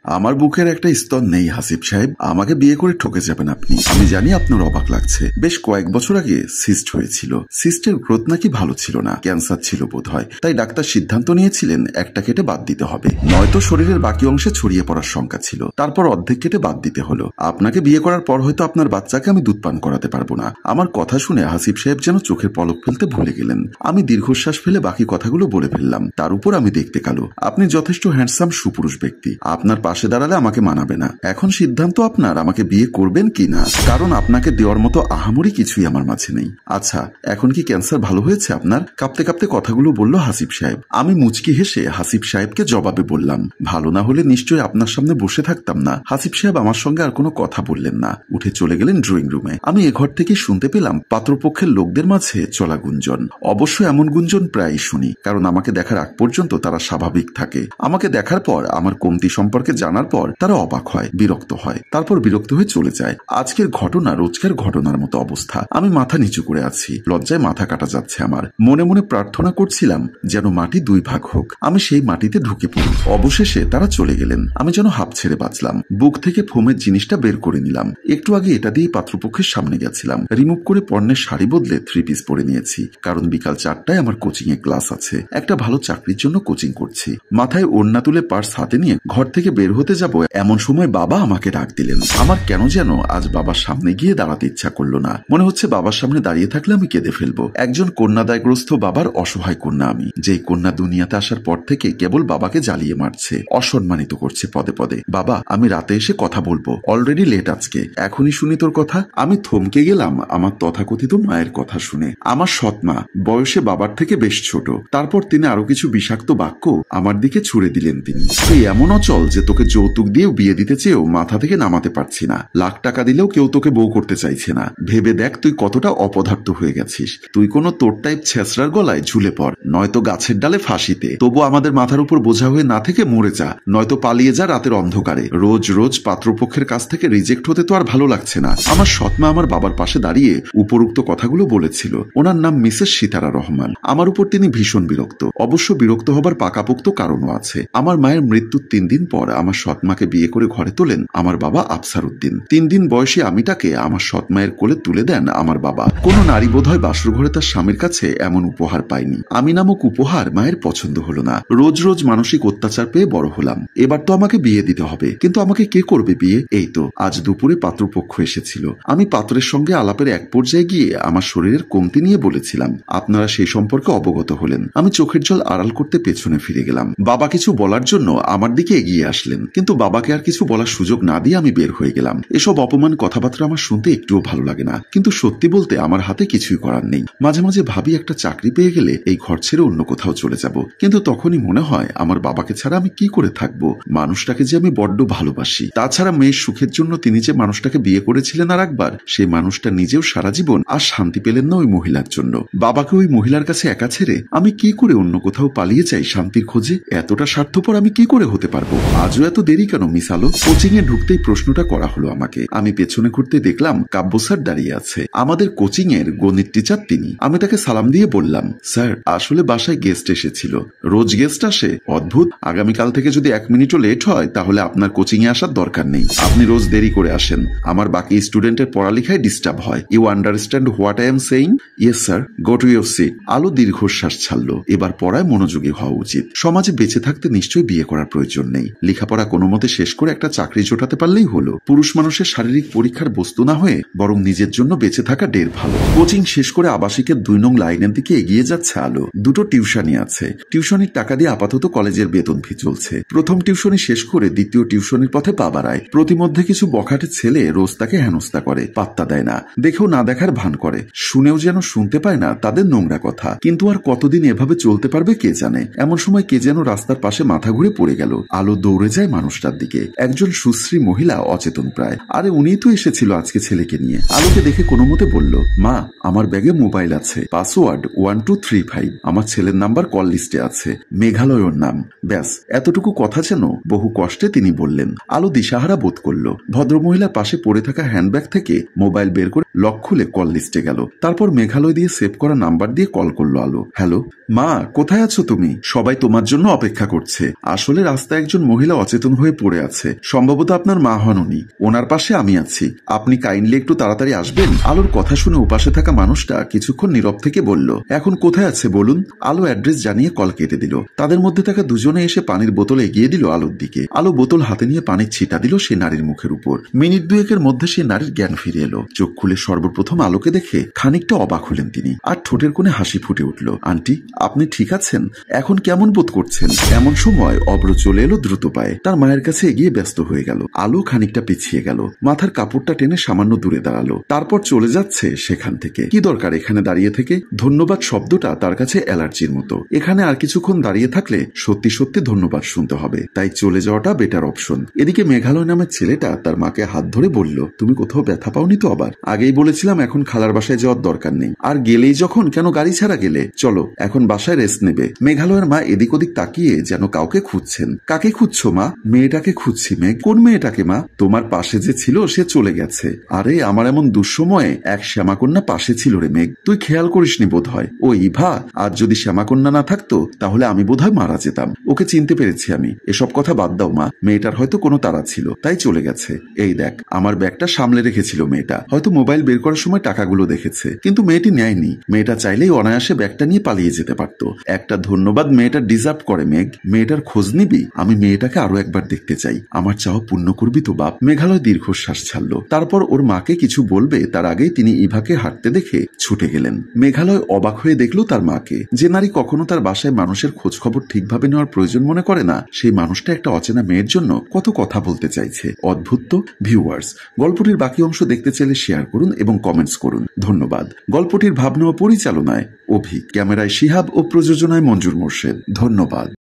আমার বুকের একটা স্তর নেই হাসিব সাহেব, আমাকে বিয়ে করে ঠকে যাবেন আপনি। আমি জানি আপনার অবাক লাগছে, বেশ কয়েক বছর আগে সিস্ট হয়েছিল। সিস্টের গ্রোথ নাকি ভালো ছিল না, ক্যান্সার ছিল বোধহয়। তাই ডাক্তার সিদ্ধান্ত নিয়েছিলেন একটা কেটে বাদ দিতে হবে, নয়তো শরীরের বাকি অংশে ছড়িয়ে পড়ার শঙ্কা ছিল। তারপর অর্ধেক কেটে বাদ দিতে হলো। আপনাকে বিয়ে করার পর হয়তো আপনার বাচ্চাকে আমি দুধ পান করাতে পারবো না। আমার কথা শুনে হাসিব সাহেব যেন চোখের পলক ফেলতে ভুলে গেলেন। আমি দীর্ঘশ্বাস ফেলে বাকি কথাগুলো বলে ফেললাম। তার উপর আমি দেখতে কালো, আপনি যথেষ্ট হ্যান্ডসাম সুপুরুষ ব্যক্তি। আপনার পাশে দাঁড়ালে আমাকে মানাবে না। এখন সিদ্ধান্ত আপনার, আমাকে বিয়ে করবেন কি না, কারণ আপনাকে দেওয়ার মতো আহামরি কিছুই আমার মাঝে নেই। আচ্ছা, এখন কি ক্যান্সার ভালো হয়েছে আপনার? কাঁপতে কাঁপতে কথাগুলো বলল হাসিব সাহেব। আমি মুচকি হেসে হাসিব সাহেবকে জবাবে বললাম, ভালো না হলে নিশ্চয়ই আপনার সামনে বসে থাকতাম না। হাসিব সাহেব আমার সঙ্গে আর কোনো কথা বললেন না, উঠে চলে গেলেন ড্রয়িং রুমে। আমি এ ঘর থেকে শুনতে পেলাম পাত্রপক্ষের লোকদের মাঝে চলা গুঞ্জন। অবশ্য এমন গুঞ্জন প্রায়ই শুনি, কারণ আমাকে দেখার আগ পর্যন্ত তারা স্বাভাবিক থাকে। আমাকে দেখার পর, আমার কমতি সম্পর্কে জানার পর তারা অবাক হয়, বিরক্ত হয়, তারপর বিরক্ত হয়ে চলে যায়। আজকের ঘটনা রোজকার ঘটনার মতো অবস্থা। আমি মাথা নিচু করে আছি, লজ্জায় মাথা কাটা যাচ্ছে আমার। মনে মনে প্রার্থনা করছিলাম যেন মাটি দুই ভাগ হোক, আমি সেই মাটিতে ঢুকে পড়ি। অবশেষে তারা চলে গেলেন। আমি যেন হাঁপ ছেড়ে বাঁচলাম। বুক থেকে ফোমের জিনিসটা বের করে নিলাম। একটু আগে এটা দিয়ে পাত্রপক্ষের সামনে গেছিলাম। রিমুভ করে পণ্যের শাড়ি বদলে 3 পিস পরে নিয়েছি, কারণ বিকাল 4টায় আমার কোচিং এ ক্লাস আছে। একটা ভালো চাকরির জন্য কোচিং করছি। মাথায় ওড়না তুলে পার্স হাতে নিয়ে ঘর থেকে বের হতে যাব, এমন সময় বাবা আমাকে ডাক দিলেন। আমার কেন যেন আজ বাবার সামনে গিয়ে দাঁড়াতে ইচ্ছা করলো না। মনে হচ্ছে বাবার সামনে দাঁড়িয়ে থাকলে আমি কেঁদে ফেলবো। একজন কন্যাদায়গ্রস্ত বাবার অসহায় কন্যা আমি, যেই কন্যা দুনিয়াতে আসার পর থেকে কেবল বাবাকে জ্বালিয়ে মারছে, অসম্মানিত করছে পদে পদে। বাবা, আমি রাতে এসে কথা বলবো, অলরেডি লেট আজকে, এখনই শুনি তোর কথা। আমি থমকে গেলাম আমার তথাকথিত মায়ের কথা শুনে। আমার সৎমা, বয়সে বাবার থেকে বেশ ছোট। তারপর তিনি আরো কিছু বিষাক্ত বাক্য আমার দিকে ছুড়ে দিলেন। তিনি, তুই এমন অচল যে তোকে যৌতুক দিয়েও বিয়ে দিতে চেয়েও মাথা থেকে নামাতে পারছি না। লাখ টাকা দিলেও কেউ তোকে বউ করতে চাইছে না। ভেবে দেখ তুই কতটা অপদার্থ হয়ে গেছিস। তুই কোনো তোর টাইপ ছেঁচড়ার গলায় ঝুলে পড়, নয়তো গাছের ডালে ফাঁসিতে, তবু আমাদের মাথার উপর বোঝা হয়ে না থেকে মরে যা, নয়তো পালিয়ে যা রাতের অন্ধকারে। রোজ রোজ পাত্রপক্ষের কাছ থেকে রিজেক্ট হতে তো আর ভালো লাগছে না। আমার সৎমা আমার বাবার পাশে দাঁড়িয়ে উপরোক্ত কথাগুলো বলেছিল। ওনার নাম মিসেস সিতারা রহমান। আমার উপর তিনি ভীষণ বিরক্ত। অবশ্য বিরক্ত হবার পাকাপোক্ত কারণও আছে। আমার মায়ের মৃত্যুর 3 দিন পর আমার সৎমাকে বিয়ে করে ঘরে তোলেন আমার বাবা আফসার উদ্দিন। 3 দিন বয়সী আমিটাকে আমার সৎমায়ের কোলে তুলে দেন আমার বাবা। কোন নারী বোধহয় বাসর ঘরে তার স্বামীর কাছে এমন উপহার পায়নি। আমি নামক উপহার মায়ের পছন্দ হলো না। রোজ রোজ মানসিক অত্যাচার পেয়ে বড় হলাম। এবার তো আমাকে বিয়ে দিতে হবে, কিন্তু আমাকে কে করবে বিয়ে? এই তো আজ দুপুরে পাত্রপক্ষ এসেছিল। আমি পাত্রের সঙ্গে আলাপের এক পর্যায়ে গিয়ে আমার শরীরের কমতি নিয়ে বলেছিলাম। আপনারা সেই সম্পর্কে অবগত হলেন। আমি চোখের জল আড়াল করতে পেছনে ফিরে গেলাম। বাবা কিছু বলার জন্য আমার দিকে এগিয়ে আসলেন, কিন্তু বাবাকে আর কিছু বলার সুযোগ না দিয়ে আমি বের হয়ে গেলাম। এসব অপমান কথাবার্তা আমার শুনতে একটুও ভালো লাগে না, কিন্তু সত্যি বলতে আমার হাতে কিছুই করার নেই। মাঝে মাঝে ভাবি একটা চাকরি পেয়ে গেলে এই ঘর ছেড়ে অন্য কোথাও চলে যাব, কিন্তু তখনই মনে হয় আমার বাবাকে ছাড়া আমি কি করে থাকবো। মানুষটাকে যে আমি বড্ড ভালোবাসি। তাছাড়া মেয়ের সুখের জন্য তিনি যে মানুষটাকে বিয়ে করেছিলেন আর একবার, সেই মানুষটা নিজেও সারা জীবন আর শান্তি পেলেন না ওই মহিলার জন্য। বাবাকে ওই মহিলার কাছে একা ছেড়ে আমি কি করে অন্য কোথাও পালিয়ে যাই শান্তির খোঁজে? এতটা স্বার্থপর আমি কি করে হতে পারবো? আজও এত দেরি কেন মিস আলো? কোচিং এ ঢুকতেই প্রশ্নটা করা হলো আমাকে। আমি পেছনে ঘুরতে দেখলাম কাব্য স্যার দাঁড়িয়ে আছে, আমাদের কোচিং এর গণিত টিচার তিনি। আমি তাকে সালাম দিয়ে বললাম, স্যার আসলে বাসায় গেস্ট এসেছিল। রোজ গেস্ট আসে? অদ্ভুত। আগামীকাল থেকে যদি 1 মিনিটও লেট হয় তাহলে আপনার কোচিং এ আসার দরকার নেই। আপনি রোজ দেরি করে আসেন, আমার বাকি স্টুডেন্টের পড়ালেখায় ডিস্টার্ব হয়। You understand what I am saying? Yes sir, go to your seat. Alo দীর্ঘশ্বাস ছাড়লো। এবার পড়ায় মনোযোগী হওয়া উচিত। সমাজে বেঁচে থাকতে নিশ্চয়ই বিয়ে করার প্রয়োজন নেই। লেখাপড়া কোনো মতে শেষ করে একটা চাকরি জোটাতে পারলেই হলো। পুরুষ মানুষের শারীরিক পরীক্ষার বস্তু না হয়ে বরং নিজের জন্য বেঁচে থাকা ঢের ভালো। কোচিং শেষ করে আবাসিকের 2 নং লাইনের দিকে এগিয়ে যাচ্ছে আলো। 2টো টিউশনি আছে। টিউশনির টাকা দিয়ে আপাতত কলেজের বেতন ফি চলছে। প্রথম টিউশনি শেষ করে দ্বিতীয় টিউশনির পথে পা বাড়ায়। প্রতিমধ্যে কিছু বখাটে ছেলে রোজ তাকে হেনস্থা করে, পাত্তা দেয় না, দেখেও না দেখার ভান করে, শুনেও যেন শুনতে পায় না তাদের নোংরা কথা। কিন্তু আর কতদিন এভাবে চলতে পারবে কে জানে। এমন সময় কে যেন রাস্তার পাশে মাথা ঘুরে পড়ে গেল। আলো দৌড়ে যায় মানুষটার দিকে। একজন সুশ্রী মহিলা, অচেতন প্রায়। আরে উনিই তো এসেছিল আজকে ছেলেকে নিয়ে। আলোকে দেখে কোনো মতে বলল, মা আমার ব্যাগে মোবাইল আছে, পাসওয়ার্ড 1235, আমার ছেলের নাম্বার কল লিস্টে আছে, মেঘালয়ের নাম। ব্যাস এতটুকু কথা যেন বহু কষ্টে তিনি বললেন। আলো দিশাহারা বোধ করল। ভদ্রমহিলার পাশে পড়ে থাকা হ্যান্ডব্যাগ থেকে মোবাইল বের করে লক খুলে কল লিস্টে গেল। তারপর মেঘালয় দিয়ে সেভ করা নাম্বার দিয়ে কল করলো আলো। হ্যালো মা, কোথায় আছো তুমি? সবাই তোমার জন্য অপেক্ষা করছে। আসলে রাস্তায় একজন মহিলা অচেতন হয়ে পড়ে আছে, সম্ভবত আপনার মা হন উনি। ওনার পাশে আমি আছি, আপনি কাইন্ডলি একটু তাড়াতাড়ি আসবেন। আলোর কথা শুনে ওপাশে থাকা মানুষটা কিছুক্ষণ নীরব থেকে বলল, এখন কোথায় আছে বলুন। আলো অ্যাড্রেস জানিয়ে কল কেটে দিল। তাদের মধ্যে থাকা দুজনে এসে পানির বোতল এগিয়ে দিল আলোর দিকে। আলো বোতল হাতে নিয়ে পানির ছিটা দিল সে নারীর মুখের উপর। মিনিট দুয়েকের মধ্যে সে নারীর জ্ঞান ফিরে এলো। চোখ খুলে সর্বপ্রথম আলোকে দেখে খানিকটা অবাক হলেন তিনি, আর ঠোঁটের কোণে হাসি ফুটে উঠল। আন্টি, আপনি ঠিক আছেন? এখন কেমন বোধ করছেন? এমন সময় অব্র চলে এলো দ্রুত পায়ে, তার মায়ের কাছে এগিয়ে ব্যস্ত হয়ে গেল। আলো খানিকটা পিছিয়ে গেল, মাথার কাপড়টা টেনে সামান্য দূরে দাঁড়ালো, তারপর চলে যাচ্ছে সেখান থেকে। কি দরকার এখানে দাঁড়িয়ে থেকে? ধন্যবাদ শব্দটা তার কাছে অ্যালার্জির মতো। এখানে আর কিছুক্ষণ দাঁড়িয়ে থাকলে সত্যি সত্যি ধন্যবাদ শুনতে হবে, তাই চলে যাওয়াটা বেটার অপশন। এদিকে মেঘালয় নামের ছেলেটা তার মাকে হাত ধরে বলল, তুমি কোথাও ব্যথা পাওনি তো আবার? আগেই বলেছিলাম এখন খালার বাসায় যাওয়ার দরকার নেই, আর গেলেই যখন কেন গাড়ি ছাড়া গেলে? চলো এখন বাসায় রেস্ট নেবে। মেঘালয়ের মা এদিক ওদিক তাকিয়ে যেন কাউকে খুঁজছেন। কাকে খুঁজছো মা? মেয়েটাকে খুঁজছি মেঘ। কোন মেয়েটাকে মা? তোমার পাশে যে ছিল সে চলে গেছে। আরে আমার এমন দুঃসময়ে এক শ্যামাকন্যা পাশে ছিল রে মেঘ, তুই খেয়াল করিসনি বোধ হয়। ও ইভা, আর যদি শ্যামাকন্যা না থাকতো তাহলে আমি বোধহয় মারা যেতাম। ওকে চিনতে পেরেছি আমি। এসব কথা বাদ দাও মা, মেয়েটার হয়তো কোনো তাড়া ছিল তাই চলে গেছে। এই দেখ, আমার ব্যাগটা সামলে রেখেছিল মেয়েটা, হয়তো মোবাইল বের করার সময় টাকাগুলো দেখেছে, কিন্তু মেয়েটি নেয়নি। মেয়েটা চাইলেই অনায়াসে ব্যাগটা নিয়ে পালিয়ে যেতে পারতো। একটা ধন্যবাদ মেয়েটা ডিজার্ভ করে মেঘ। মেয়েটার খোঁজ নিবি? আমি মেয়েটাকে আরো একবার দেখতে চাই। আমার চাওয়া পূর্ণ করবি তো বাপ? মেঘালয় দীর্ঘশ্বাস ছাড়লো। তারপর ওর মাকে কিছু বলবে তার আগেই তিনি ইভাকে হাঁটতে দেখে ছুটে গেলেন। মেঘালয় অবাক হয়ে দেখলো তার মাকে। যে নারী কখনো তার বাসায় মানুষের খোঁজ খবর ঠিকভাবে নেওয়ার প্রয়োজন মনে করে না, সেই মানুষটা একটা অচেনা মেয়ের জন্য কত কথা বলতে চাইছে। অদ্ভুত তো। ভিউয়ার্স, গল্পটির বাকি অংশ দেখতে চাইলে শেয়ার করুন এবং কমেন্টস করুন। ধন্যবাদ। গল্পটির ভাবনা ও পরিচালনায় অভি, ক্যামেরায় শিহাব ও প্রযোজনায় মঞ্জুর মোর্শেদ। ধন্যবাদ।